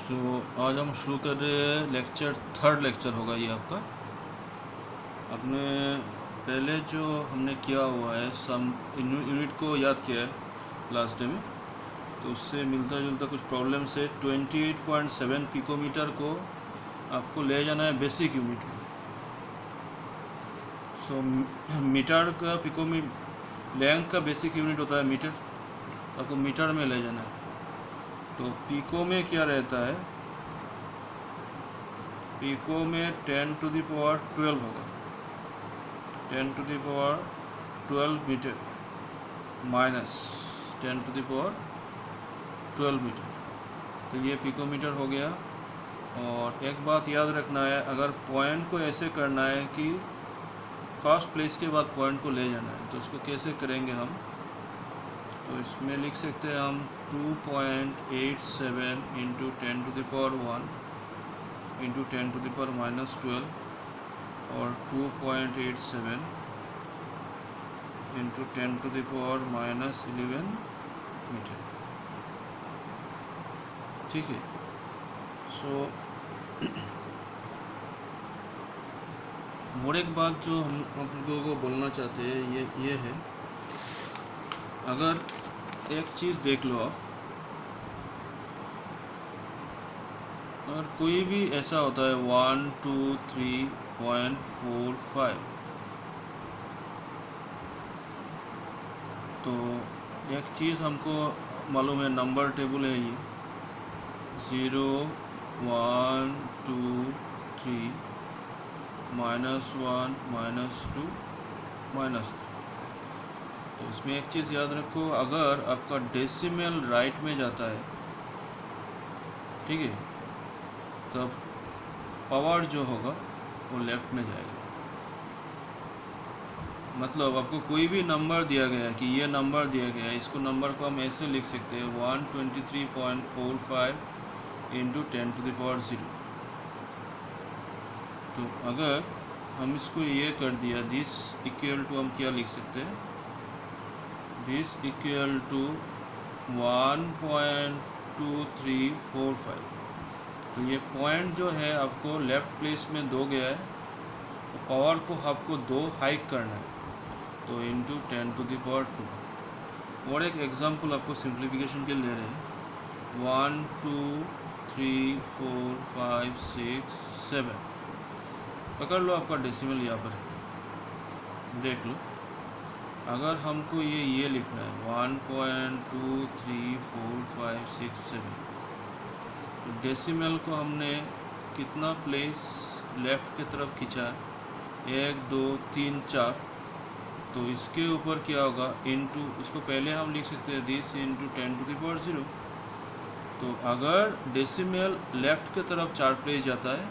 सो आज हम शुरू कर रहे हैं लेक्चर, थर्ड लेक्चर होगा ये आपका। अपने पहले जो हमने किया हुआ है सम यूनिट को याद किया है लास्ट डे में, तो उससे मिलता जुलता कुछ प्रॉब्लम से 28.7 पिकोमीटर को आपको ले जाना है बेसिक यूनिट में। सो मीटर का लेंथ का बेसिक यूनिट होता है मीटर, आपको मीटर में ले जाना है। तो पिको में क्या रहता है, पिको में 10⁻12 होगा, 10⁻12 मीटर माइनस 10⁻12 मीटर। तो ये पिकोमीटर हो गया। और एक बात याद रखना है, अगर पॉइंट को ऐसे करना है कि फर्स्ट प्लेस के बाद पॉइंट को ले जाना है, तो उसको कैसे करेंगे हम, तो इसमें लिख सकते हैं हम 2.87 इंटू 10⁻1 इंटू 10⁻−12 और 2.87 इंटू 10⁻−11 मीटर। ठीक है। सो और एक बात जो हम आप लोगों को बोलना चाहते हैं ये है, अगर एक चीज़ देख लो आप, अगर कोई भी ऐसा होता है 1 2 3.45, तो एक चीज़ हमको मालूम है, नंबर टेबल है ये 0 1 2 3 -1 -2 -3। तो इसमें एक चीज़ याद रखो, अगर आपका डेसिमल राइट में जाता है, ठीक है, तब पावर जो होगा वो लेफ्ट में जाएगा। मतलब आपको कोई भी नंबर दिया गया है कि ये नंबर दिया गया है, इसको नंबर को हम ऐसे लिख सकते हैं 123.45 इंटू 10⁻0। तो अगर हम इसको ये कर दिया, दिस इक्वल टू हम क्या लिख सकते हैं, दिस इक्वल टू 1.2345। तो ये पॉइंट जो है आपको लेफ़्ट प्लेस में दो गया है, तो पावर को आपको 2 हाइक करना है, तो इंटू 10⁻²। और एक एग्जांपल आपको सिंप्लीफिकेशन के लिए ले रहे हैं, 1 2 3 4 5 6 7। पकड़ लो, आपका डेसिमल यहाँ पर है, देख लो। अगर हमको ये लिखना है 1.234567, तो डेसिमल को हमने कितना प्लेस लेफ़्ट की तरफ खींचा है, 1 2 3 4। तो इसके ऊपर क्या होगा, इनटू, इसको पहले हम लिख सकते हैं दिस इंटू 10⁻0। तो अगर डेसिमल लेफ़्ट की तरफ 4 प्लेस जाता है,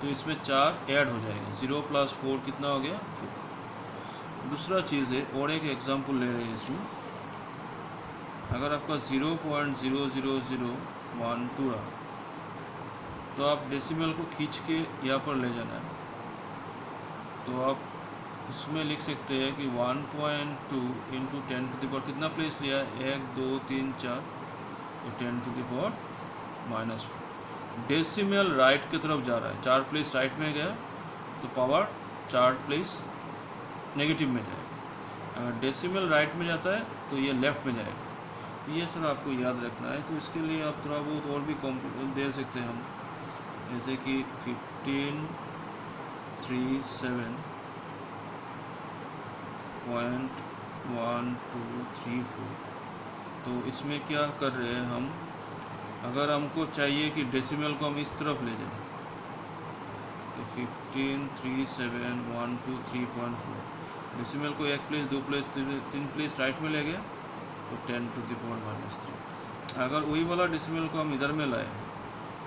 तो इसमें 4 ऐड हो जाएगा, 0 + 4 कितना हो गया, 4। दूसरा चीज़ है, और एक एग्जांपल ले रहे हैं इसमें, अगर आपका 0.00012 रहा, तो आप डेसिमल को खींच के यहाँ पर ले जाना है। तो आप इसमें लिख सकते हैं कि 1.2 इंटू 10⁻, कितना प्लेस लिया है, 1 2 3 4, तो 10⁻⁻4। डेसिमल राइट की तरफ जा रहा है, 4 प्लेस राइट में गया, तो पावर 4 प्लेस नेगेटिव में जाएगा। अगर डेसिमल राइट में जाता है तो ये लेफ़्ट में जाएगा। ये सर आपको याद रखना है। तो इसके लिए आप थोड़ा बहुत और भी कॉम्प्लीकेट दे सकते हैं हम, जैसे कि 1537.1234। तो इसमें क्या कर रहे हैं हम, अगर हमको चाहिए कि डेसिमल को हम इस तरफ ले जाएं, तो 1537.123.4, डेसिमल को 1 प्लेस 2 प्लेस 3 प्लेस राइट में ले गया, तो 10⁻⁻3। अगर वही वाला डेसिमल को हम इधर में लाए,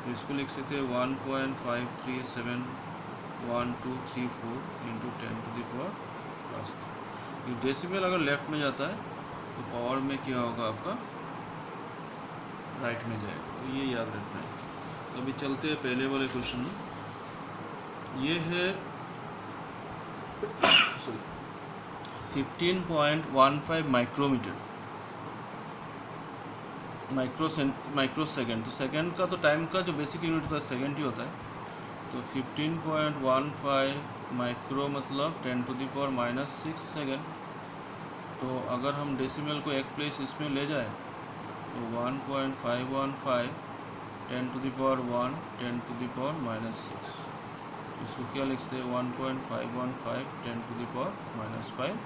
तो इसको लिख सकते हैं 1.5371234 इंटू 10⁻+3। डेसिमल अगर लेफ्ट में जाता है, तो पावर में क्या होगा, आपका राइट में जाएगा। तो ये याद रखना है। तो अभी चलते हैं पहले वाले क्वेश्चन में। ये है 15.15 माइक्रोमीटर। Micro second. तो सेकेंड का तो टाइम का जो बेसिक यूनिट होता है सेकेंड ही होता है। तो 15.15 माइक्रो मतलब 10⁻⁻6 सेकेंड। तो अगर हम डेसिमल को एक प्लेस इसमें ले जाए तो 1.515 10⁻1 10⁻⁻6। इसको क्या लिखते हैं 1.515 10⁻⁻5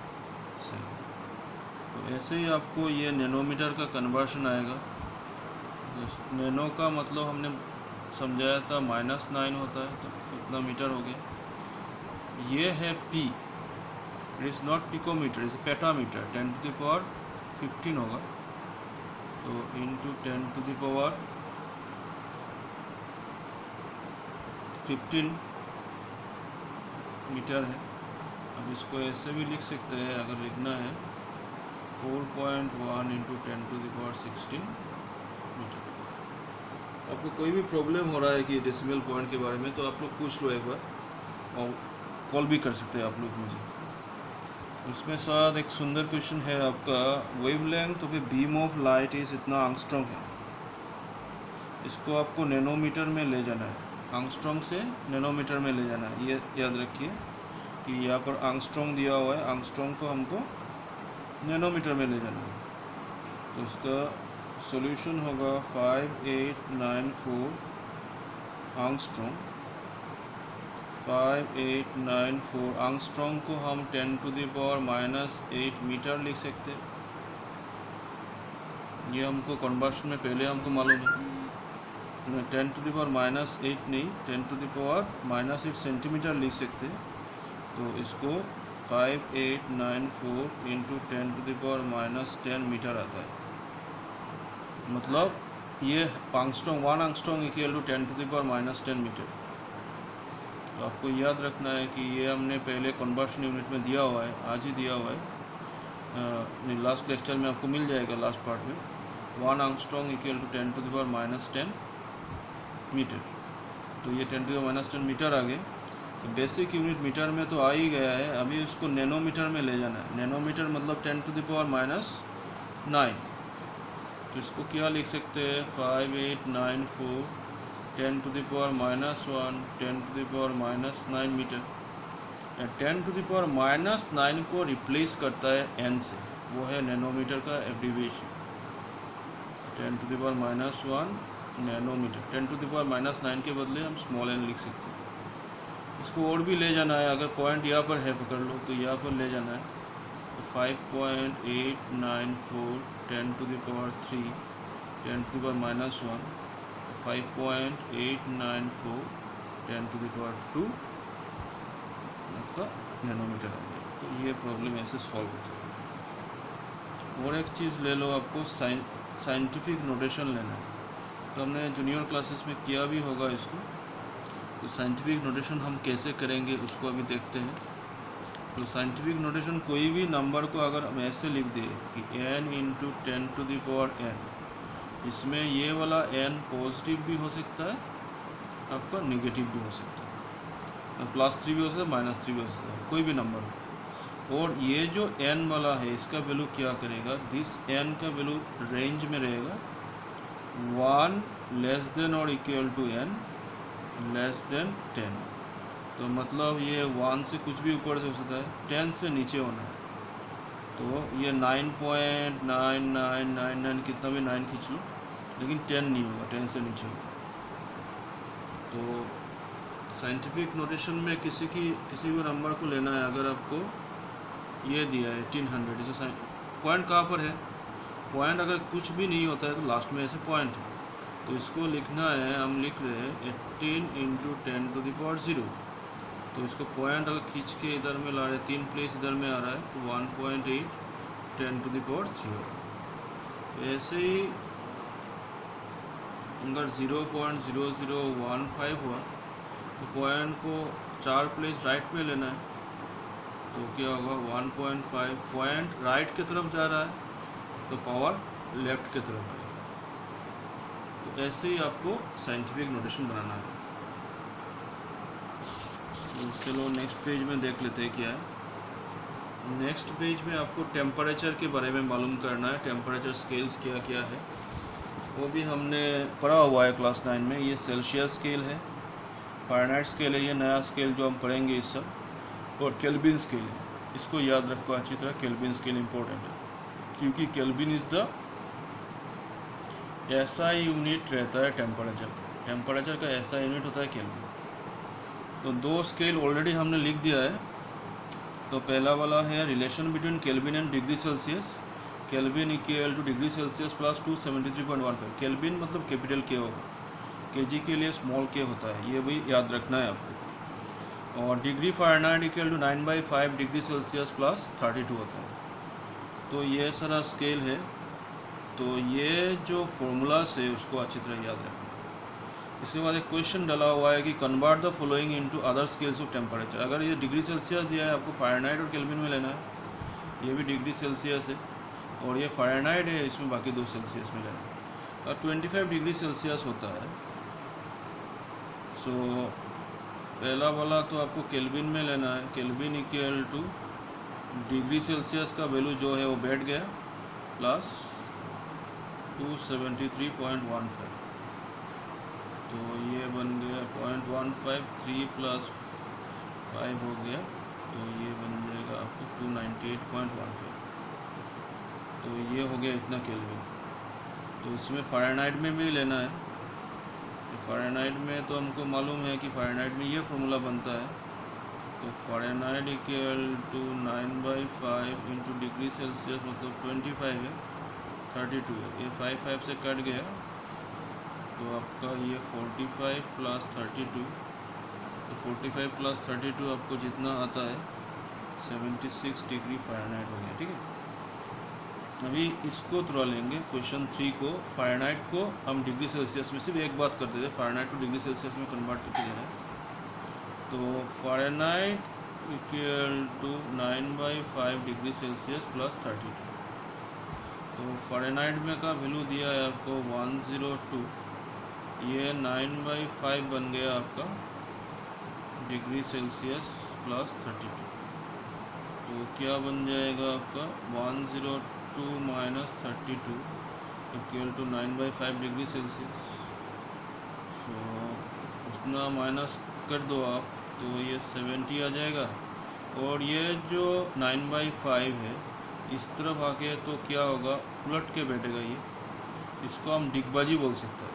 सेकेंड। तो ऐसे ही आपको ये नैनोमीटर का कन्वर्शन आएगा। नैनो का मतलब हमने समझाया था -9 होता है, तो कितना मीटर हो गया। ये है P, it is not picometre, is petametre. 10⁻15 होगा तो इंटू 10⁻15 मीटर है। अब इसको ऐसे भी लिख सकते हैं, अगर लिखना है 4.1 इंटू 10⁻16 मीटर। आपको कोई भी प्रॉब्लम हो रहा है कि डेसिमल पॉइंट के बारे में तो आप लोग पूछ लो एक बार, और कॉल भी कर सकते हैं आप लोग मुझे। उसमें साथ एक सुंदर क्वेश्चन है आपका, wavelength of a beam of light is इतना एंगस्ट्रॉम है। इसको आपको नैनोमीटर में ले जाना है, एंगस्ट्रॉम से नैनोमीटर में ले जाना है। ये याद रखिए कि यहाँ पर एंगस्ट्रॉम दिया हुआ है, एंगस्ट्रॉम को हमको नैनोमीटर में ले जाना है। तो इसका सॉल्यूशन होगा 5894 एंगस्ट्रॉम। 5894 एंगस्ट्रॉम को हम 10⁻⁸ मीटर लिख सकते हैं। ये हमको कन्वर्शन में पहले हमको मालूम है। 10⁻⁸ नहीं, 10⁻⁻8 सेंटीमीटर लिख सकते हैं। तो इसको 5894 इंटू 10⁻⁻10 मीटर आता है। मतलब ये angstrom 1 angstrom equal to 10⁻⁻10 metre. तो आपको याद रखना है कि ये हमने पहले कन्वर्शन यूनिट में दिया हुआ है, आज ही दिया हुआ है। लास्ट लेक्चर में आपको मिल जाएगा, लास्ट पार्ट में 1 एंगस्ट्रॉम इक्वल टू 10⁻⁻10 मीटर। तो ये 10⁻⁻10 मीटर आ गए। तो बेसिक यूनिट मीटर में तो आ ही गया है, अभी उसको नैनोमीटर में ले जाना है। नैनोमीटर मतलब 10⁻⁹। तो इसको क्या लिख सकते हैं 5894 10⁻⁻1 10⁻�9 मीटर। 10⁻⁹ को रिप्लेस करता है n से, वो है नैनोमीटर का एब्रीविएशन। 10⁻⁻1 नैनोमीटर। 10⁻�9 के बदले हम स्मॉल n लिख सकते हैं। इसको और भी ले जाना है, अगर पॉइंट यहाँ पर है पकड़ लो तो यहाँ पर ले जाना है। तो 5.894 10⁻3 10⁻⁻1 5.894 10⁻2 आपका नैनोमीटर आ गया। तो ये प्रॉब्लम ऐसे सॉल्व होती है। और एक चीज़ ले लो, आपको साइंटिफिक नोटेशन लेना है। तो हमने जूनियर क्लासेस में किया भी होगा इसको। तो साइंटिफिक नोटेशन हम कैसे करेंगे उसको अभी देखते हैं। तो साइंटिफिक नोटेशन कोई भी नंबर को अगर हम ऐसे लिख दें कि n इंटू 10⁻n, इसमें ये वाला n पॉजिटिव भी हो सकता है, आपका नेगेटिव भी हो सकता है, +3 भी हो सकता है, -3 भी हो सकता है, कोई भी नंबर हो। और ये जो n वाला है इसका वैल्यू क्या करेगा, दिस n का वैल्यू रेंज में रहेगा 1 लेस देन और equal to n less than 10। तो मतलब ये 1 से कुछ भी ऊपर से हो सकता है, 10 से नीचे होना है। तो ये 9.9999 कितना भी 9 खींच लो, लेकिन 10 नहीं होगा, 10 से नीचे होगा। तो साइंटिफिक नोटेशन में किसी भी नंबर को लेना है, अगर आपको ये दिया है 1800, इसे पॉइंट कहाँ पर है, पॉइंट अगर कुछ भी नहीं होता है तो लास्ट में ऐसे पॉइंट है। तो इसको लिखना है, हम लिख रहे हैं 18 इंटू 10⁻0। तो इसको पॉइंट अगर खींच के इधर में ला रहे हैं, 3 प्लेस इधर में आ रहा है, तो 1.8 10⁻3 होगा। ऐसे ही अगर 0.0015 हुआ तो पॉइंट को 4 प्लेस राइट में लेना है। तो क्या होगा 1.5, पॉइंट राइट की तरफ जा रहा है तो पावर लेफ्ट की तरफ आएगा। तो ऐसे ही आपको साइंटिफिक नोटेशन बनाना है। तो चलो नेक्स्ट पेज में देख लेते हैं क्या है। नेक्स्ट पेज में आपको टेम्परेचर के बारे में मालूम करना है, टेम्परेचर स्केल्स क्या क्या है। वो भी हमने पढ़ा हुआ है क्लास 9 में। ये सेल्सियस स्केल है, फ़ारेनहाइट स्केल है, ये नया स्केल जो हम पढ़ेंगे इस सब, और केल्विन स्केल है। इसको याद रखो अच्छी तरह, केल्विन स्केल इम्पोर्टेंट है क्योंकि केल्विन इज़ द ऐसा यूनिट रहता है टेम्परेचर का ऐसा यूनिट होता है केल्विन। तो दो स्केल ऑलरेडी हमने लिख दिया है। तो पहला वाला है relation between kelvin and degree Celsius. Kelvin equal two degree Celsius plus 273.15। Kelvin मतलब कैपिटल के होगा, केजी के लिए स्मॉल के होता है, ये भी याद रखना है आपको। और degree Fahrenheit equal to 9/5 degree Celsius plus 32 होता है। तो ये सारा स्केल है। तो ये जो फॉर्मूलास है उसको अच्छी तरह याद रखना। इसके बाद एक क्वेश्चन डाला हुआ है कि convert the following into other scales of temperature. अगर ये डिग्री सेल्सियस दिया है, आपको फ़ारेनहाइट और केल्विन में लेना है। ये भी डिग्री सेल्सियस है और ये फ़ारेनहाइट है, इसमें बाकी 2 सेल्सियस में लेना है। और 25 डिग्री सेल्सियस होता है। सो पहला वाला तो आपको केल्विन में लेना है। Kelvin equal two degree Celsius का वैल्यू जो है वो बैठ गया प्लस 273.15। तो ये बन गया 0.15, 3 + 5 हो गया, तो ये बन जाएगा आपको 298.15। तो ये हो गया इतना केल्विन। तो इसमें फ़ारेनहाइट में भी लेना है। तो फ़ारेनहाइट में तो हमको मालूम है कि फ़ारेनहाइट में ये फार्मूला बनता है। तो Fahrenheit equal to 9/5 into degree Celsius मतलब 25 है, 32 है, ये 5 से कट गया, तो आपका ये 45 + 32। तो 45 + 32 आपको जितना आता है 76 डिग्री फ़ारेनहाइट हो गया। ठीक है, अभी इसको थोड़ा लेंगे क्वेश्चन 3 को। फ़ारेनहाइट को हम डिग्री सेल्सियस में सिर्फ एक बात करते थे, फ़ारेनहाइट को डिग्री सेल्सियस में कन्वर्ट करके देना है। तो Fahrenheit equal to 9/5 degree Celsius plus 32। तो फ़ारेनहाइट में का वैल्यू दिया है आपको 102। ये 9/5 बन गया आपका डिग्री सेल्सियस प्लस 32। तो क्या बन जाएगा आपका 102 - 32 इक्वल टू 9/5 डिग्री सेल्सियस। सो उतना माइनस कर दो आप, तो ये 70 आ जाएगा। और ये जो 9/5 है इस तरफ आके तो क्या होगा, उलट के बैठेगा ये। इसको हम डिगबाजी बोल सकते हैं।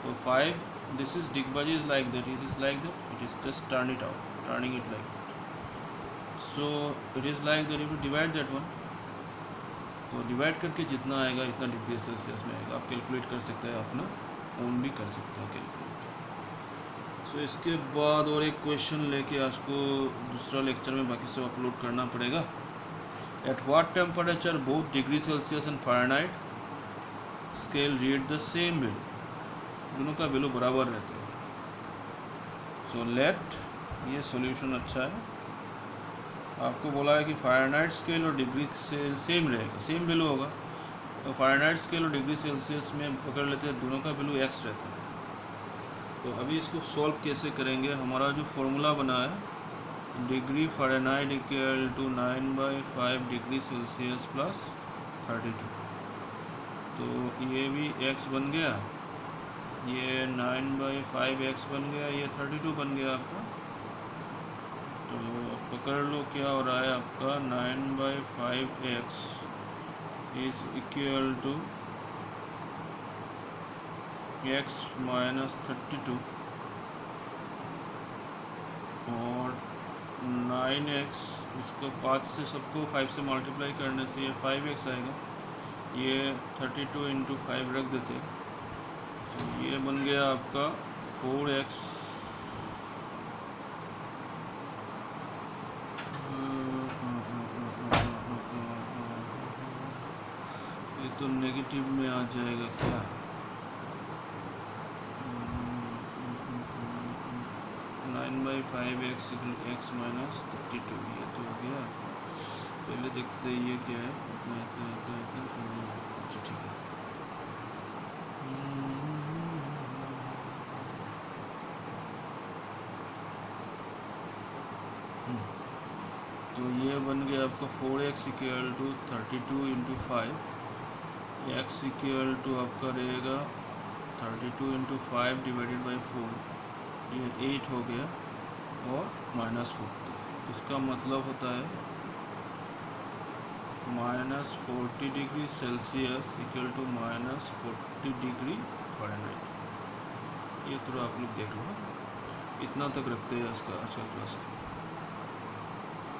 तो 5, दिस इज डिगबाजी is like that, it is like that, it is just turn it out, turning it like that. So it is like that, you divide that one. तो डिवाइड करके जितना आएगा इतना डिग्री सेल्सियस में आएगा। आप calculate कर सकते हैं, अपना ओन भी कर सकते हैं कैलकुलेट। सो इसके बाद और एक क्वेश्चन लेके आज को दूसरा लेक्चर में बाकी सब अपलोड करना पड़ेगा। At what temperature both degree Celsius and Fahrenheit scale read the same value. दोनों का वैल्यू बराबर रहता है। सो लेट, ये सॉल्यूशन अच्छा है। आपको बोला है कि फ़ारेनहाइट स्केल और डिग्री से सेम रहेगा, सेम वैल्यू होगा। तो फ़ारेनहाइट स्केल और डिग्री सेल्सियस में पकड़ लेते हैं, दोनों का वैल्यू x रहता है। तो अभी इसको सॉल्व कैसे करेंगे। हमारा जो फॉर्मूला बना है degree Fahrenheit equal to 9/5 degree Celsius plus 32। तो ये भी x बन गया, ये 9/5 x बन गया, ये 32 बन गया आपका। तो पकड़ लो क्या हो रहा है आपका, 9/5x is equal to x - 32 और 9x, इसको 5 से सबको 5 से मल्टीप्लाई करने से ये 5x आएगा। ये 32 × 5 रख देते। तो ये बन गया आपका 4x। ये तो नेगेटिव में आ जाएगा क्या, 9/5x = x - 32। ये तो हो गया। पहले देखते हैं ये क्या है। अच्छा ठीक है। तो ये बन गया आपका 4x = 32 × 5। x इक्वल टू आपका रहेगा 32 इंटू 5 डिवाइडेड बाई 4, ये 8 हो गया, और -40। इसका मतलब होता है -40 degree Celsius equal to -40 degree Fahrenheit. ये थोड़ा आप लोग देख लो। इतना तक रखते हैं इसका आज का क्लास का।